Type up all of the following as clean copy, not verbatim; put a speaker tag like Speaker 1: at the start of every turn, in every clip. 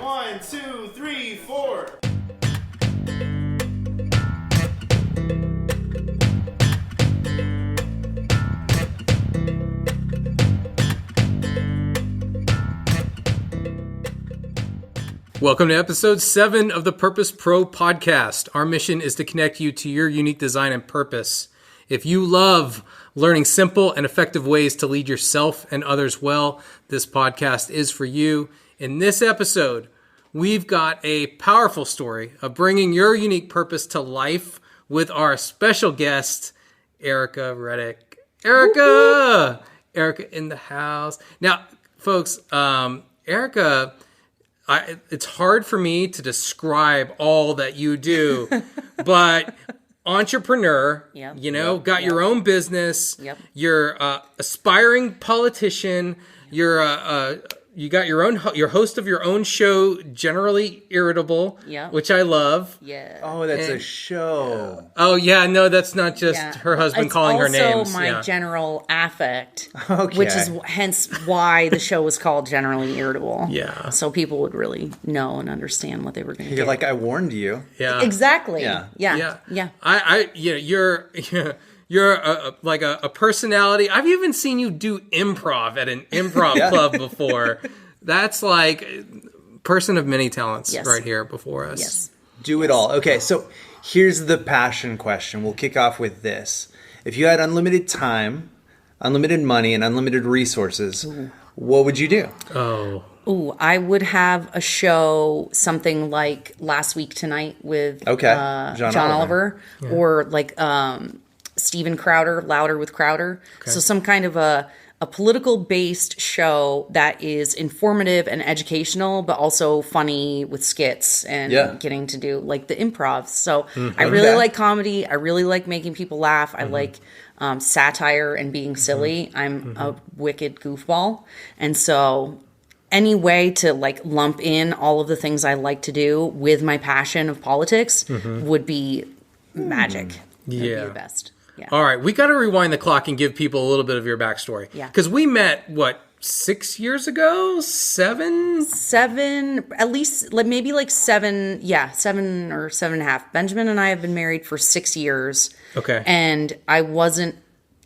Speaker 1: 1, 2, 3, 4.
Speaker 2: Welcome to episode 7 of the Purpose Pro podcast. Our mission is to connect you to your unique design and purpose. If you love learning simple and effective ways to lead yourself and others well, this podcast is for you. In this episode, we've got a powerful story of bringing your unique purpose to life with our special guest, Ericka Redic. Ericka! Ericka in the house. Now, folks, Ericka... it's hard for me to describe all that you do, but entrepreneur, got your own business. Yep. You're aspiring politician. You're host of your own show, Generally Irritable, which I love.
Speaker 1: Yeah. Oh, that's a show.
Speaker 2: Oh yeah, no, that's not just her husband calling her names.
Speaker 3: It's also my general affect, which is hence why the show was called Generally Irritable.
Speaker 2: Yeah.
Speaker 3: So people would really know and understand what they were going to get.
Speaker 1: You're like, I warned you.
Speaker 3: Yeah. Exactly.
Speaker 2: Yeah. You're a personality. I've even seen you do improv at an improv club before. That's like person of many talents right here before us.
Speaker 3: Yes.
Speaker 1: Do it all. Okay, so here's the passion question. We'll kick off with this. If you had unlimited time, unlimited money, and unlimited resources, what would you do?
Speaker 3: Ooh, I would have a show, something like Last Week Tonight with John Oliver. Yeah. Or like Steven Crowder, Louder with Crowder. Okay. So some kind of a political-based show that is informative and educational, but also funny with skits and getting to do like the improv. So I really like comedy. I really like making people laugh. I like satire and being silly. I'm a wicked goofball. And so any way to like lump in all of the things I like to do with my passion of politics would be magic. Would be the best. Yeah.
Speaker 2: All right, we got to rewind the clock and give people a little bit of your backstory.
Speaker 3: Yeah.
Speaker 2: Because we met, 6 years ago? 7?
Speaker 3: 7, at least, maybe 7, 7 or 7.5. Benjamin and I have been married for 6 years.
Speaker 2: Okay.
Speaker 3: And I wasn't,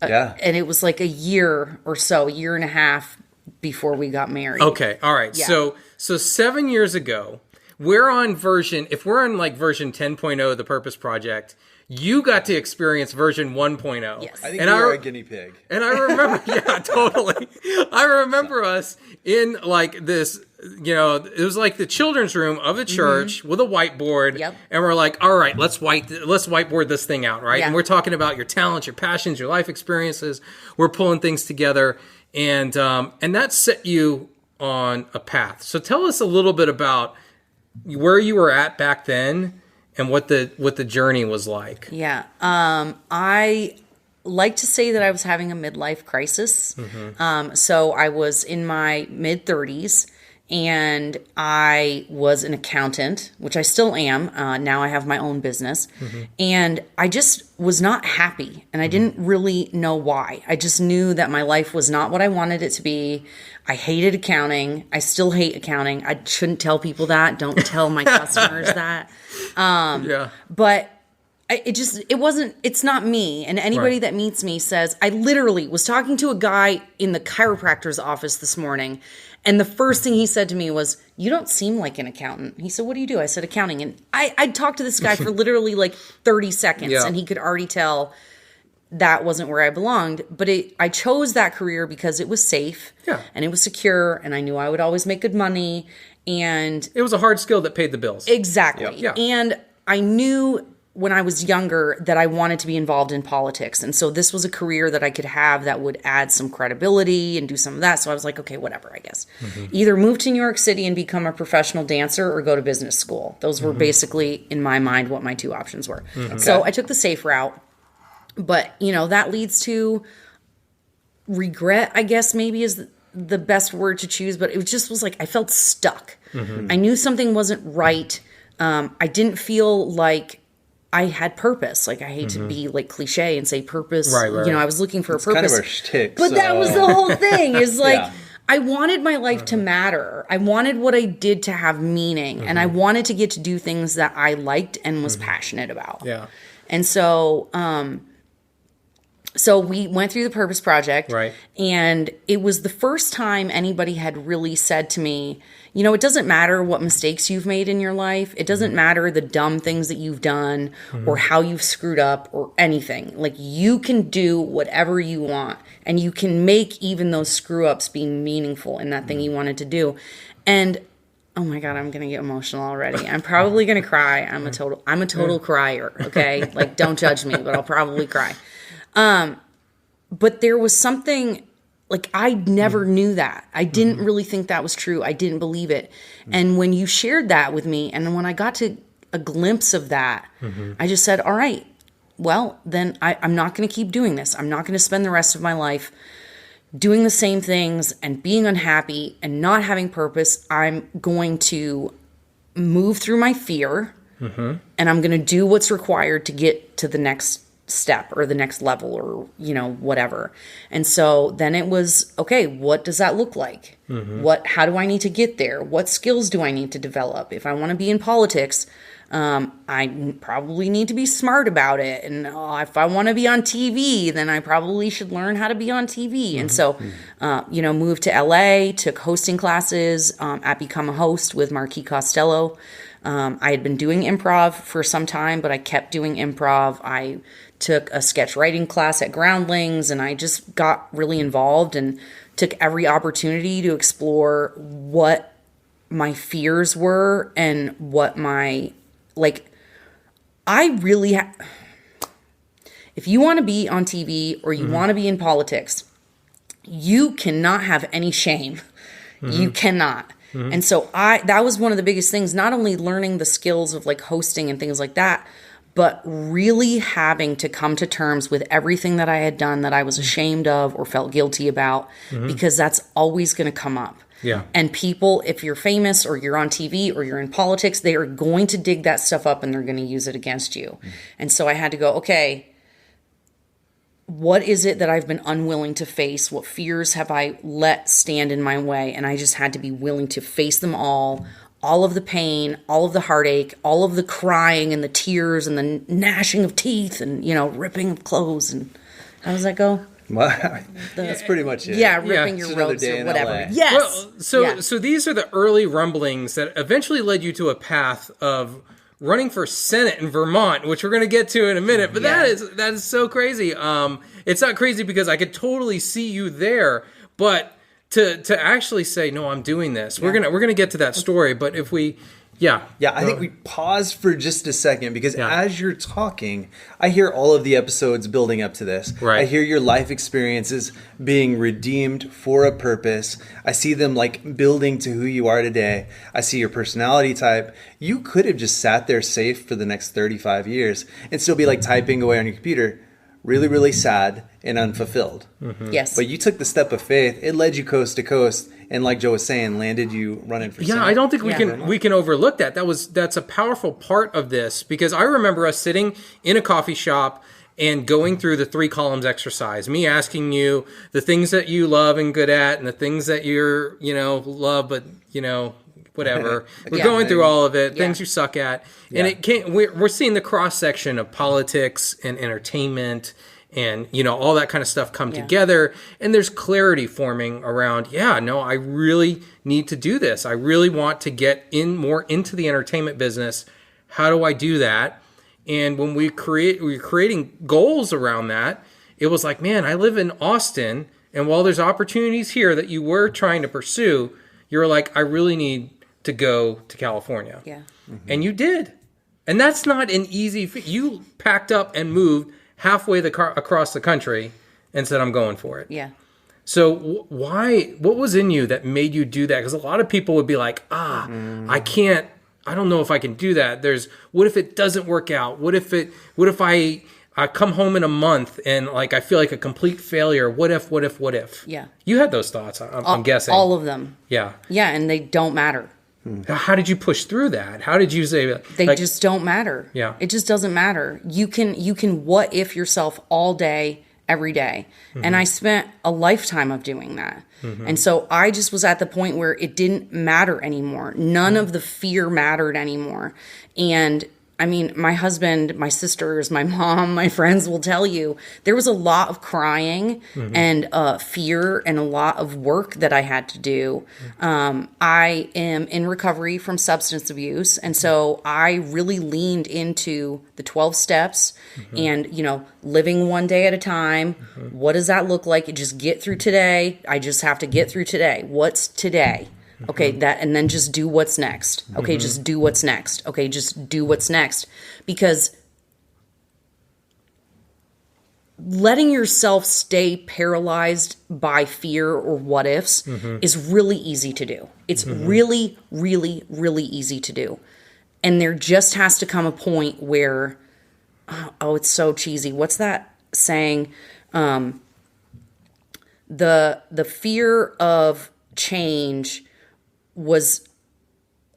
Speaker 3: and it was like a year or so, a year and a half before we got married.
Speaker 2: Okay, all right. Yeah. So 7 years ago, we're on version 10.0 of the Purpose Project. You got to experience version 1.0.
Speaker 3: Yes.
Speaker 1: I think you were a guinea pig.
Speaker 2: And I remember, totally. I remember us in this, it was like the children's room of the church with a whiteboard.
Speaker 3: Yep.
Speaker 2: And we're like, all right, let's whiteboard this thing out, right? Yeah. And we're talking about your talents, your passions, your life experiences. We're pulling things together. And that set you on a path. So tell us a little bit about where you were at back then and what the journey was like.
Speaker 3: Yeah. I like to say that I was having a midlife crisis. So I was in my mid-30s, and I was an accountant, which I still am. Now I have my own business. And I just was not happy, and I didn't really know why. I just knew that my life was not what I wanted it to be. I hated accounting. I still hate accounting. I shouldn't tell people that. Don't tell my customers that. But it's not me. And anybody that meets me says, I literally was talking to a guy in the chiropractor's office this morning, and the first thing he said to me was, you don't seem like an accountant. He said, what do you do? I said, accounting. And I'd talked to this guy for literally 30 seconds, and he could already tell that wasn't where I belonged. But I chose that career because it was safe and it was secure, and I knew I would always make good money. And
Speaker 2: it was a hard skill that paid the bills.
Speaker 3: Exactly. Yeah. And I knew when I was younger that I wanted to be involved in politics. And so this was a career that I could have that would add some credibility and do some of that. So I was like, okay, whatever, I guess. Either move to New York City and become a professional dancer or go to business school. Those were basically, in my mind, what my two options were. So I took the safe route. But, that leads to regret, I guess, maybe is the best word to choose. But it just was like I felt stuck. I knew something wasn't right. I didn't feel like I had purpose. Like, I hate to be like cliche and say purpose. Right. I was looking for a purpose.
Speaker 1: Kind of our shtick.
Speaker 3: But that was the whole thing. Is like, I wanted my life to matter. I wanted what I did to have meaning, and I wanted to get to do things that I liked and was passionate about.
Speaker 2: Yeah.
Speaker 3: And so, so we went through the Purpose Project,
Speaker 2: Right.
Speaker 3: and it was the first time anybody had really said to me, you know, it doesn't matter what mistakes you've made in your life. It doesn't matter the dumb things that you've done or how you've screwed up or anything. Like, you can do whatever you want, and you can make even those screw ups be meaningful in that thing you wanted to do. And oh my God, I'm going to get emotional already. I'm probably going to cry. I'm a total crier. Okay. Like, don't judge me, but I'll probably cry. But there was something, like, I never knew that. I didn't really think that was true. I didn't believe it. And when you shared that with me, and when I got to a glimpse of that, I just said, all right, well, then I'm not going to keep doing this. I'm not going to spend the rest of my life doing the same things and being unhappy and not having purpose. I'm going to move through my fear, and I'm going to do what's required to get to the next step or the next level, or, you know, whatever. And so then it was, okay, what does that look like? How do I need to get there? What skills do I need to develop? If I want to be in politics, I probably need to be smart about it. And if I want to be on TV, then I probably should learn how to be on TV. And so, you know, moved to LA, took hosting classes at Become a Host with Marquis Costello. I had been doing improv for some time, but I kept doing improv. I took a sketch writing class at Groundlings, and I just got really involved and took every opportunity to explore what my fears were and what my, like, I really, if you want to be on TV or you want to be in politics, you cannot have any shame. You cannot. And so that was one of the biggest things, not only learning the skills of like hosting and things like that, but really having to come to terms with everything that I had done that I was ashamed of or felt guilty about, because that's always going to come up.
Speaker 2: Yeah.
Speaker 3: And people, if you're famous or you're on TV or you're in politics, they are going to dig that stuff up and they're going to use it against you. And so I had to go, okay, what is it that I've been unwilling to face? What fears have I let stand in my way? And I just had to be willing to face them all of the pain, all of the heartache, all of the crying and the tears and the gnashing of teeth and, you know, ripping of clothes. And how does that go?
Speaker 1: Well, that's pretty much it.
Speaker 3: Yeah, ripping
Speaker 1: It's
Speaker 3: your
Speaker 1: another
Speaker 3: robes
Speaker 1: day
Speaker 3: or
Speaker 1: in
Speaker 3: whatever.
Speaker 1: LA.
Speaker 3: Yes.
Speaker 2: Well, so these are the early rumblings that eventually led you to a path of running for Senate in Vermont, which we're going to get to in a minute. But that is so crazy. It's not crazy because I could totally see you there, but to actually say, no, I'm doing this. We're gonna get to that story. But if we,
Speaker 1: I think we pause for just a second because as you're talking, I hear all of the episodes building up to this.
Speaker 2: Right.
Speaker 1: I hear your life experiences being redeemed for a purpose. I see them like building to who you are today. I see your personality type. You could have just sat there safe for the next 35 years and still be like typing away on your computer, really, really sad and unfulfilled.
Speaker 3: Yes.
Speaker 1: But you took the step of faith. It led you coast to coast. And like Joe was saying, landed you running for Senate.
Speaker 2: I don't think we can overlook that. That's a powerful part of this, because I remember us sitting in a coffee shop and going through the 3 columns exercise. Me asking you the things that you love and good at, and the things that you're love but whatever. We're going through all of it. Things you suck at, and we're seeing the cross section of politics and entertainment. And, all that kind of stuff come together. And there's clarity forming around, I really need to do this. I really want to get more into the entertainment business. How do I do that? And when we're creating goals around that, it was like, man, I live in Austin. And while there's opportunities here that you were trying to pursue, you were like, I really need to go to California.
Speaker 3: Yeah.
Speaker 2: And you did. And that's not an easy you packed up and moved halfway across the country and said, I'm going for it.
Speaker 3: Yeah.
Speaker 2: So what was in you that made you do that? Because a lot of people would be like, I don't know if I can do that. What if it doesn't work out? What if I come home in a month and like, I feel like a complete failure? What if? Yeah. You had those thoughts, I'm guessing.
Speaker 3: All of them.
Speaker 2: Yeah.
Speaker 3: Yeah. And they don't matter.
Speaker 2: How did you push through that? How did you say
Speaker 3: they just don't matter?
Speaker 2: Yeah.
Speaker 3: It just doesn't matter. You can what if yourself all day every day. And I spent a lifetime of doing that. And so I just was at the point where it didn't matter anymore. None of the fear mattered anymore. And I mean, my husband, my sisters, my mom, my friends will tell you there was a lot of crying and fear and a lot of work that I had to do. I am in recovery from substance abuse. And so I really leaned into the 12 steps and, you know, living one day at a time. What does that look like? You just get through today. I just have to get through today. What's today? Okay, that, and then just do what's next. Okay, just do what's next. Okay, just do what's next. Because letting yourself stay paralyzed by fear or what ifs is really easy to do. It's really, really, really easy to do. And there just has to come a point where, oh, it's so cheesy. What's that saying? The fear of change was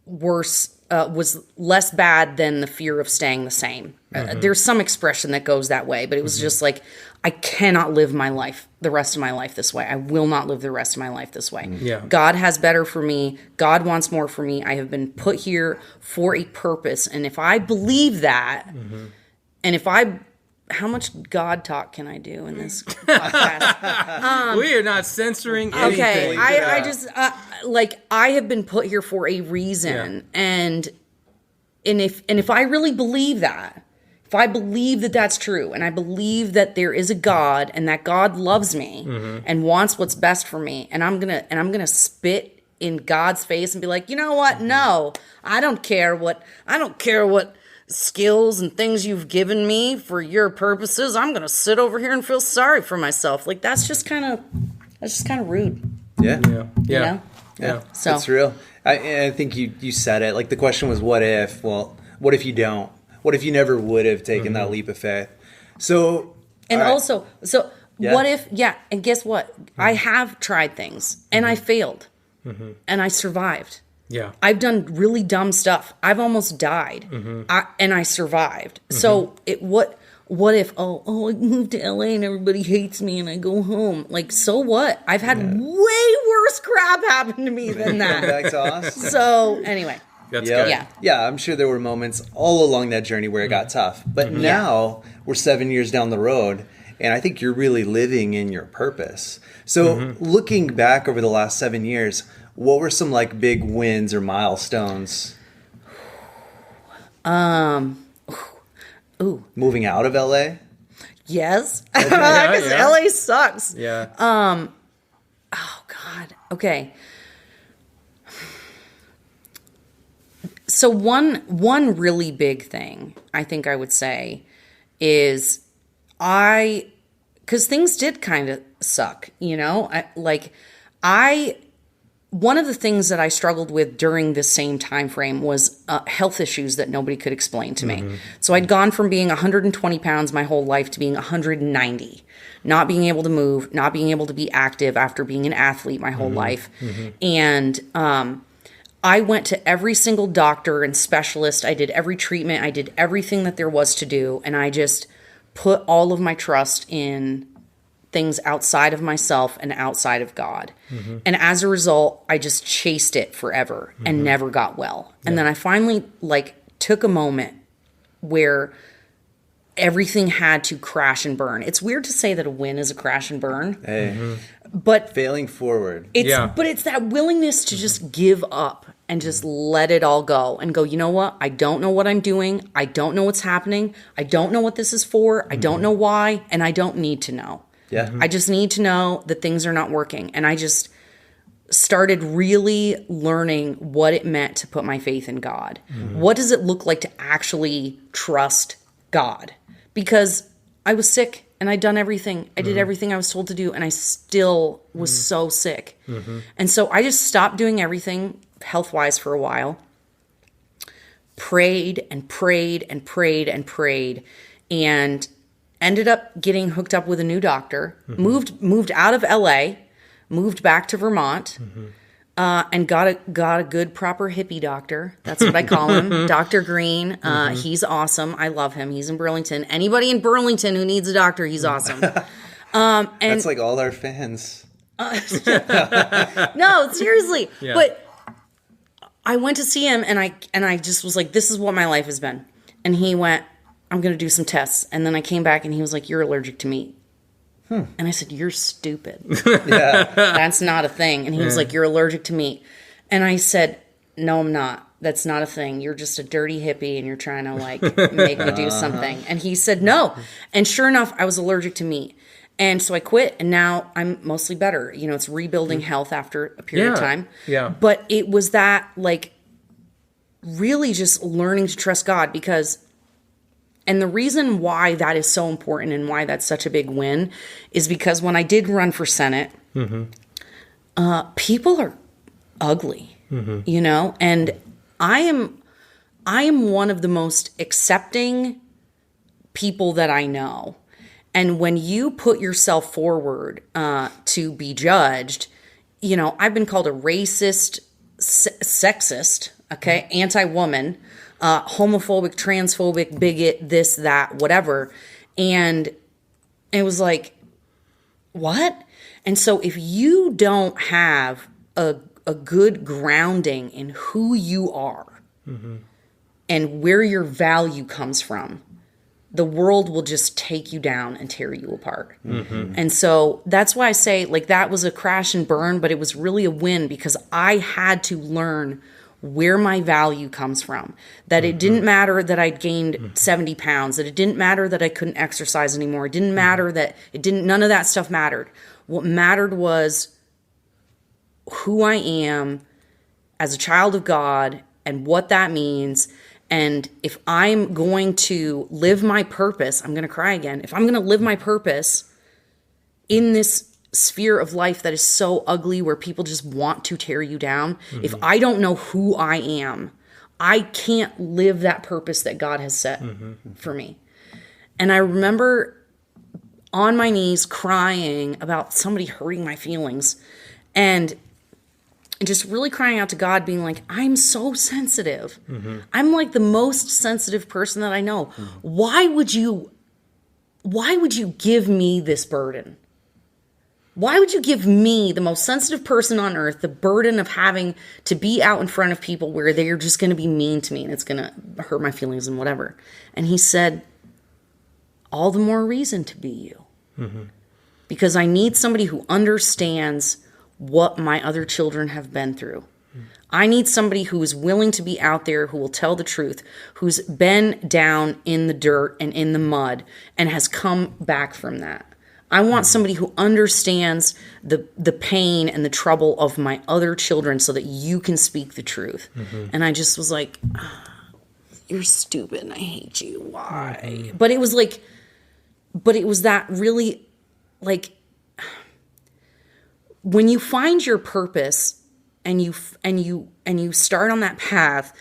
Speaker 3: worse, was less bad than the fear of staying the same. There's some expression that goes that way, but it was just like, I cannot live my life, the rest of my life this way. I will not live the rest of my life this way.
Speaker 2: Yeah.
Speaker 3: God has better for me. God wants more for me. I have been put here for a purpose. And if I believe that, and if I, how much God talk can I do in this podcast?
Speaker 2: We are not censoring anything.
Speaker 3: Okay, I just like, I have been put here for a reason, and if I really believe that, if I believe that that's true, and I believe that there is a God and that God loves me and wants what's best for me, and I'm gonna spit in God's face and be like, you know what? No, I don't care what skills and things you've given me for your purposes. I'm gonna sit over here and feel sorry for myself. Like, that's just kind of rude.
Speaker 1: Yeah.
Speaker 2: Yeah.
Speaker 3: You
Speaker 2: Yeah.
Speaker 3: know?
Speaker 2: Yeah.
Speaker 3: So
Speaker 1: It's real. I think you said it. Like, the question was, what if? Well, what if you don't? What if you never would have taken that leap of faith? So,
Speaker 3: and
Speaker 1: all right.
Speaker 3: also, so
Speaker 1: Yeah.
Speaker 3: what if, and guess what? I have tried things and I failed and I survived.
Speaker 2: Yeah.
Speaker 3: I've done really dumb stuff. I've almost died, and I survived. So what if, I moved to LA and everybody hates me and I go home? Like, so what? I've had way worse crap happen to me than
Speaker 1: Come
Speaker 3: that.
Speaker 1: back to Austin.
Speaker 3: So anyway,
Speaker 2: That's
Speaker 1: Yeah.
Speaker 2: good.
Speaker 3: Yeah.
Speaker 1: Yeah, I'm sure there were moments all along that journey where it got tough. But now we're 7 years down the road, and I think you're really living in your purpose. So looking back over the last 7 years, what were some like big wins or milestones? Moving out of LA?
Speaker 3: yes, because
Speaker 2: yeah.
Speaker 3: LA sucks.
Speaker 2: Yeah.
Speaker 3: Oh God. Okay. So one really big thing I think I would say is because things did kind of suck, you know. One of the things that I struggled with during this same time frame was health issues that nobody could explain to me. So I'd gone from being 120 pounds my whole life to being 190, not being able to move, not being able to be active after being an athlete my whole life. And I went to every single doctor and specialist. I did every treatment. I did everything that there was to do. And I just put all of my trust in things outside of myself and outside of God. And as a result, I just chased it forever and never got well. And then I finally took a moment where everything had to crash and burn. It's weird to say that a win is a crash and burn.
Speaker 1: Hey,
Speaker 3: But
Speaker 1: failing forward.
Speaker 3: but it's that willingness to just give up and just let it all go and go, you know what? I don't know what I'm doing. I don't know what's happening. I don't know what this is for. I don't know why. And I don't need to know.
Speaker 1: Yeah.
Speaker 3: I just need to know that things are not working. And I just started really learning what it meant to put my faith in God. What does it look like to actually trust God? Because I was sick and I'd done everything. I did everything I was told to do, and I still was so sick. And so I just stopped doing everything health-wise for a while. Prayed and prayed and prayed and prayed, and ended up getting hooked up with a new doctor. Moved out of LA, moved back to Vermont, and got a good proper hippie doctor. That's what I call him, Dr. Green. He's awesome. I love him. He's in Burlington. Anybody in Burlington who needs a doctor, he's awesome.
Speaker 1: That's like all our fans.
Speaker 3: No, seriously.
Speaker 2: Yeah.
Speaker 3: But I went to see him, and I just was like, this is what my life has been. And he went, I'm going to do some tests. And then I came back, and he was like, you're allergic to meat. And I said, you're stupid.
Speaker 1: Yeah.
Speaker 3: That's not a thing. And he was like, you're allergic to meat. And I said, no, I'm not. That's not a thing. You're just a dirty hippie, and you're trying to like make me do something. And he said, no. And sure enough, I was allergic to meat. And so I quit, and now I'm mostly better. You know, it's rebuilding health after a period of time.
Speaker 2: Yeah.
Speaker 3: But it was that, like, really just learning to trust God, because, and the reason why that is so important and why that's such a big win is because when I did run for Senate, people are ugly, you know, and I am one of the most accepting people that I know. And when you put yourself forward to be judged, you know, I've been called a racist, sexist, okay, anti-woman, homophobic, transphobic, bigot, this, that, whatever. And it was like, what? And so if you don't have a good grounding in who you are and where your value comes from, the world will just take you down and tear you apart. And so that's why I say, like, that was a crash and burn, but it was really a win because I had to learn where my value comes from. That it didn't matter that I'd gained 70 pounds, that it didn't matter that I couldn't exercise anymore. It didn't matter that none of that stuff mattered. What mattered was who I am as a child of God and what that means. And if I'm going to live my purpose, I'm going to cry again. If I'm going to live my purpose in this sphere of life that is so ugly where people just want to tear you down, if I don't know who I am, I can't live that purpose that God has set for me. And I remember on my knees crying about somebody hurting my feelings and just really crying out to God, being like, I'm so sensitive. I'm like the most sensitive person that I know. Why would you give me this burden? Why would you give me, the most sensitive person on earth, the burden of having to be out in front of people where they're just going to be mean to me and it's going to hurt my feelings and whatever? And he said, all the more reason to be you. Because I need somebody who understands what my other children have been through. I need somebody who is willing to be out there, who will tell the truth, who's been down in the dirt and in the mud and has come back from that. I want somebody who understands the pain and the trouble of my other children so that you can speak the truth. And I just was like, you're stupid and I hate you. Why? But it was like, it was that really, like, when you find your purpose and you start on that path,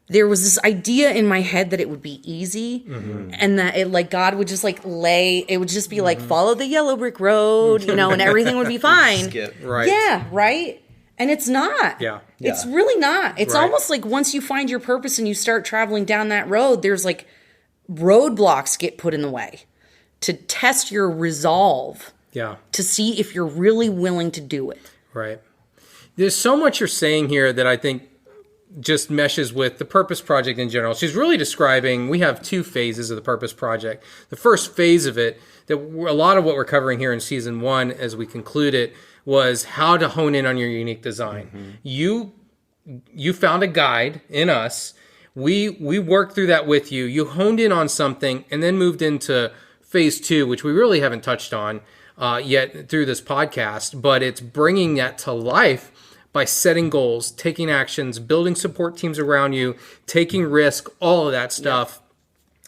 Speaker 3: there was this idea in my head that it would be easy and that it, like, God would just like it would just be like, follow the yellow brick road, you know, and everything would be fine.
Speaker 1: Skip.
Speaker 2: Right.
Speaker 3: Yeah. Right. And it's not.
Speaker 2: Yeah.
Speaker 3: It's really not. It's
Speaker 2: Right.
Speaker 3: almost like once you find your purpose and you start traveling down that road, there's like roadblocks get put in the way to test your resolve.
Speaker 2: Yeah.
Speaker 3: To see if you're really willing to do it.
Speaker 2: Right. There's so much you're saying here that I think just meshes with the Purpose Project in general. She's really describing, we have two phases of the Purpose Project. The first phase of it, that a lot of what we're covering here in season 1 as we conclude it, was how to hone in on your unique design. You found a guide in us. We worked through that with you. You honed in on something and then moved into phase 2, which we really haven't touched on yet through this podcast, but it's bringing that to life by setting goals, taking actions, building support teams around you, taking risk, all of that stuff.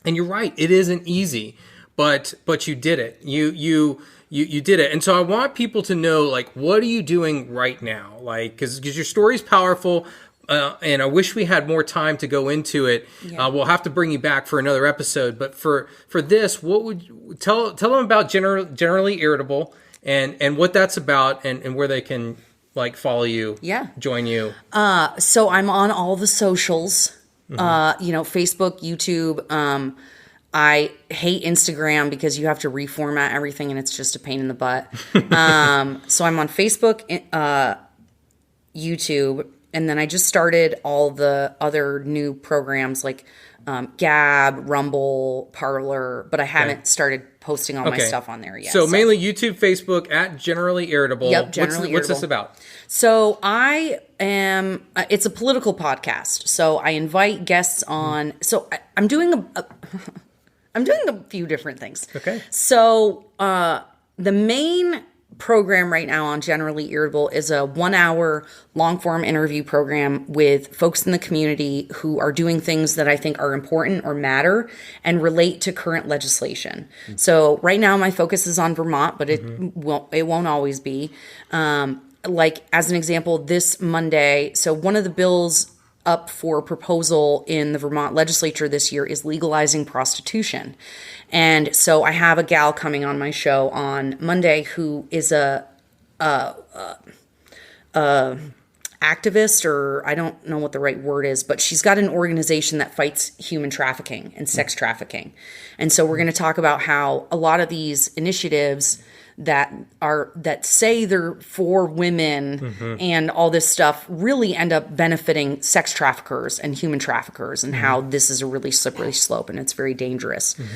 Speaker 2: And you're right, it isn't easy, but you did it. You did it. And so I want people to know, like, what are you doing right now? Like, because your story's powerful. And I wish we had more time to go into it. Yeah. We'll have to bring you back for another episode. But for this, what would you tell them about Generally Irritable and what that's about and where they can, like, follow you, join you? So
Speaker 3: I'm on all the socials, Facebook, YouTube. I hate Instagram because you have to reformat everything and it's just a pain in the butt. So I'm on Facebook, YouTube, and then I just started all the other new programs like Gab, Rumble, Parler, but I haven't started posting all my stuff on there yet.
Speaker 2: So mainly YouTube, Facebook, at Generally Irritable.
Speaker 3: Yep, Generally Irritable.
Speaker 2: What's this about?
Speaker 3: So I am, it's a political podcast. So I invite guests on. So I'm doing I'm doing a few different things.
Speaker 2: Okay.
Speaker 3: So the main program right now on Generally Irritable is a 1-hour long-form interview program with folks in the community who are doing things that I think are important or matter and relate to current legislation. So right now my focus is on Vermont, but it won't always be. Like as an example, this Monday, so one of the bills up for proposal in the Vermont legislature this year is legalizing prostitution. And so I have a gal coming on my show on Monday who is a activist, or I don't know what the right word is, but she's got an organization that fights human trafficking and sex trafficking. And so we're going to talk about how a lot of these initiatives that say they're for women and all this stuff really end up benefiting sex traffickers and human traffickers, and how this is a really slippery slope and it's very dangerous. There's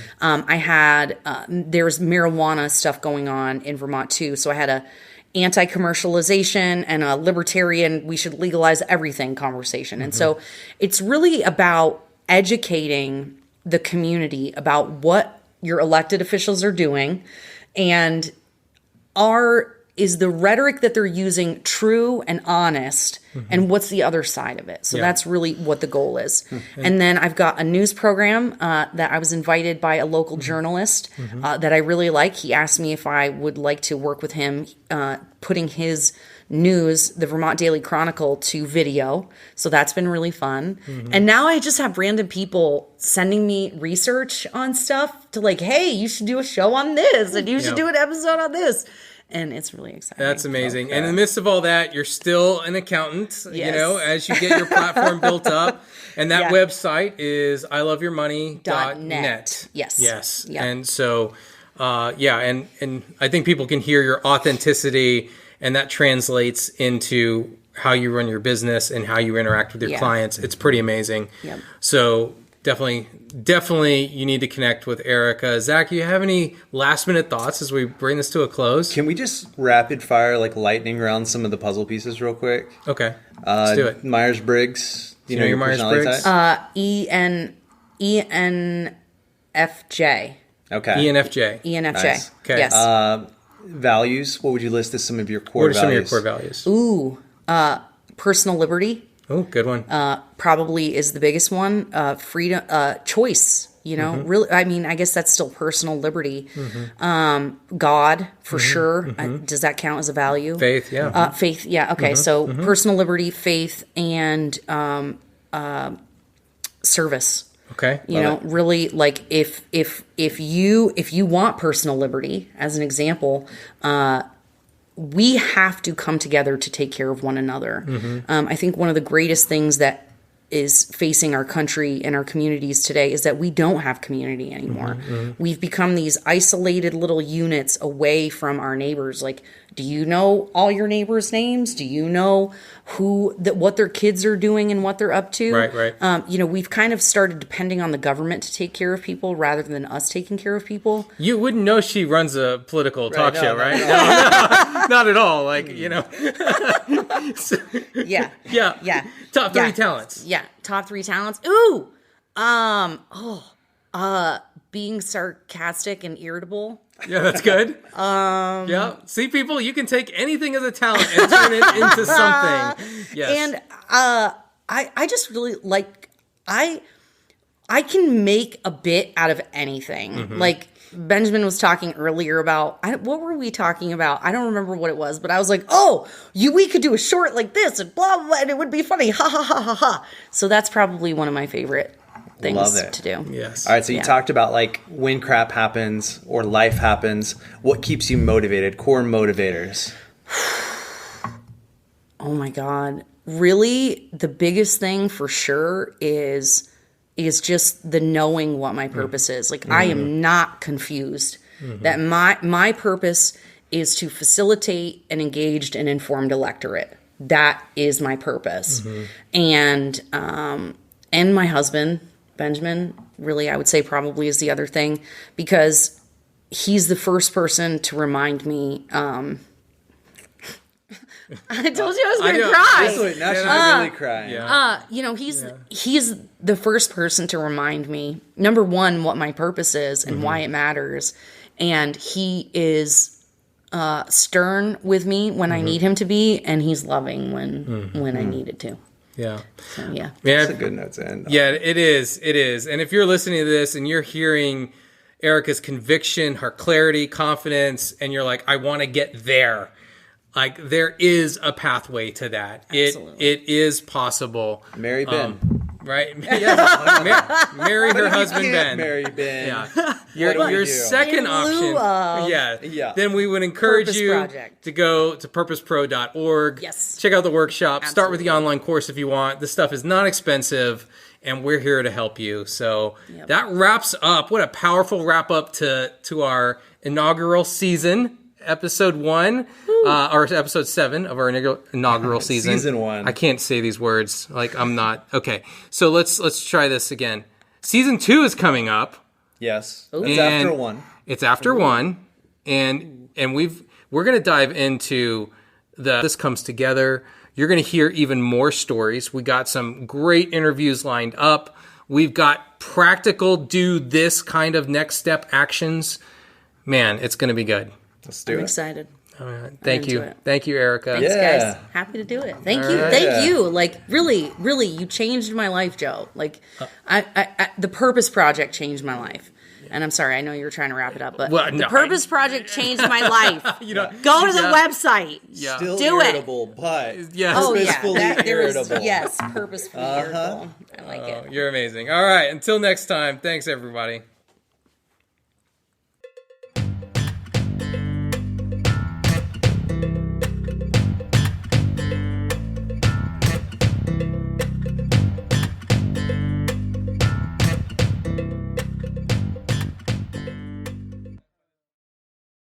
Speaker 3: marijuana stuff going on in Vermont too. So I had a anti-commercialization and a libertarian, we should legalize everything conversation. And so it's really about educating the community about what your elected officials are doing, and is the rhetoric that they're using true and honest, and what's the other side of it? So that's really what the goal is. And then I've got a news program that I was invited by a local journalist that I really like. He asked me if I would like to work with him putting his news, the Vermont Daily Chronicle, to video. So that's been really fun. And now I just have random people sending me research on stuff to like, hey, you should do a show on this, and you should do an episode on this. And it's really exciting.
Speaker 2: That's amazing. And in the midst of all that, you're still an accountant, you know, as you get your platform built up. And that website is iloveyourmoney.net.
Speaker 3: Yes.
Speaker 2: Yes.
Speaker 3: Yep.
Speaker 2: And so, and I think people can hear your authenticity, and that translates into how you run your business and how you interact with your clients. It's pretty amazing.
Speaker 3: Yep.
Speaker 2: So definitely you need to connect with Ericka. Zach, you have any last minute thoughts as we bring this to a close?
Speaker 1: Can we just rapid fire, like lightning round some of the puzzle pieces real quick?
Speaker 2: Okay. Let's do it.
Speaker 1: Myers-Briggs. Do you know your
Speaker 2: Myers-Briggs?
Speaker 3: ENFJ.
Speaker 1: Okay.
Speaker 2: ENFJ.
Speaker 3: ENFJ.
Speaker 1: Nice.
Speaker 2: Okay.
Speaker 3: Yes.
Speaker 1: Values. What would you list as some of your core
Speaker 2: What are
Speaker 1: values?
Speaker 2: some of your core values?
Speaker 3: Ooh, personal liberty.
Speaker 2: Oh, good one.
Speaker 3: Probably is the biggest one. Freedom, choice, you know, really, I mean, I guess that's still personal liberty. God, for sure. Does that count as a value?
Speaker 2: Faith, yeah.
Speaker 3: Faith, yeah. Okay. So personal liberty, faith, and service.
Speaker 2: Okay.
Speaker 3: You know, really, like if you want personal liberty, as an example, we have to come together to take care of one another. I think one of the greatest things that is facing our country and our communities today is that we don't have community anymore. We've become these isolated little units away from our neighbors. Like, do you know all your neighbors' names? Do you know what their kids are doing and what they're up to?
Speaker 2: Right.
Speaker 3: You know, we've kind of started depending on the government to take care of people rather than us taking care of people.
Speaker 2: You wouldn't know she runs a political talk show, right?
Speaker 1: No.
Speaker 2: Not at all. Like, you know.
Speaker 3: Yeah.
Speaker 2: Top 3 talents.
Speaker 3: Yeah. Top 3 talents. Ooh. Being sarcastic and irritable.
Speaker 2: Yeah, that's good. Yeah. See, people, you can take anything as a talent and turn it into something. Yes.
Speaker 3: And I just really like, I can make a bit out of anything. Like Benjamin was talking earlier about, what were we talking about? I don't remember what it was, but I was like, we could do a short like this and blah, blah, blah, and it would be funny. Ha, ha, ha, ha, ha. So that's probably one of my favorite things to do.
Speaker 2: Yes.
Speaker 1: All right, so you talked about like when crap happens or life happens, what keeps you motivated, core motivators?
Speaker 3: Oh my God. Really, the biggest thing for sure is is just the knowing what my purpose is. Like, I am not confused that my purpose is to facilitate an engaged and informed electorate. That is my purpose. And my husband, Benjamin, really, I would say probably is the other thing, because he's the first person to remind me, I told you I was going to cry.
Speaker 1: Now she's really crying.
Speaker 3: He's the first person to remind me, number one, what my purpose is and why it matters. And he is stern with me when I need him to be, and he's loving when I need it to.
Speaker 2: Yeah.
Speaker 3: So, yeah.
Speaker 1: That's a good note to end on.
Speaker 2: Yeah, it is. It is. And if you're listening to this and you're hearing Ericka's conviction, her clarity, confidence, and you're like, I want to get there. Like, there is a pathway to that.
Speaker 3: Absolutely.
Speaker 2: It is possible.
Speaker 1: Marry Ben.
Speaker 2: Right? Yeah. Marry her husband, Ben.
Speaker 1: Marry Ben.
Speaker 2: Yeah. Your second
Speaker 3: In
Speaker 2: option.
Speaker 3: lieu of
Speaker 2: Yeah. Then we would encourage
Speaker 3: Purpose
Speaker 2: you
Speaker 3: Project.
Speaker 2: to go to purposepro.org.
Speaker 3: Yes.
Speaker 2: Check out the workshop.
Speaker 3: Absolutely.
Speaker 2: Start with the online course if you want. This stuff is not expensive, and we're here to help you. So that wraps up. What a powerful wrap up to our inaugural season. Episode 1, or episode 7 of our inaugural season.
Speaker 1: Season 1.
Speaker 2: I can't say these words. Like, I'm not. Okay. So let's try this again. Season 2 is coming up.
Speaker 1: Yes.
Speaker 3: Ooh.
Speaker 1: It's after 1.
Speaker 2: It's after 1. And we're going to dive into this comes together. You're going to hear even more stories. We got some great interviews lined up. We've got practical do this kind of next step actions. Man, it's going to be good.
Speaker 1: Let's do
Speaker 3: I'm
Speaker 1: it.
Speaker 3: excited.
Speaker 2: Thank you. Thank you, Ericka.
Speaker 3: Thanks,
Speaker 1: Yeah.
Speaker 3: guys. Happy to do it. Thank you.
Speaker 1: right.
Speaker 3: Thank you. Like, really, you changed my life, Joe. Like, I the Purpose Project changed my life. And I'm sorry, I know you were trying to wrap it up, but the Purpose Project changed my life. Go to the website.
Speaker 2: Yeah.
Speaker 1: Still
Speaker 3: Do it.
Speaker 1: irritable, but
Speaker 2: Yes.
Speaker 3: Oh, yeah.
Speaker 1: purposefully irritable.
Speaker 3: Yes, purposefully irritable. I like it.
Speaker 2: You're amazing. All right. Until next time. Thanks, everybody.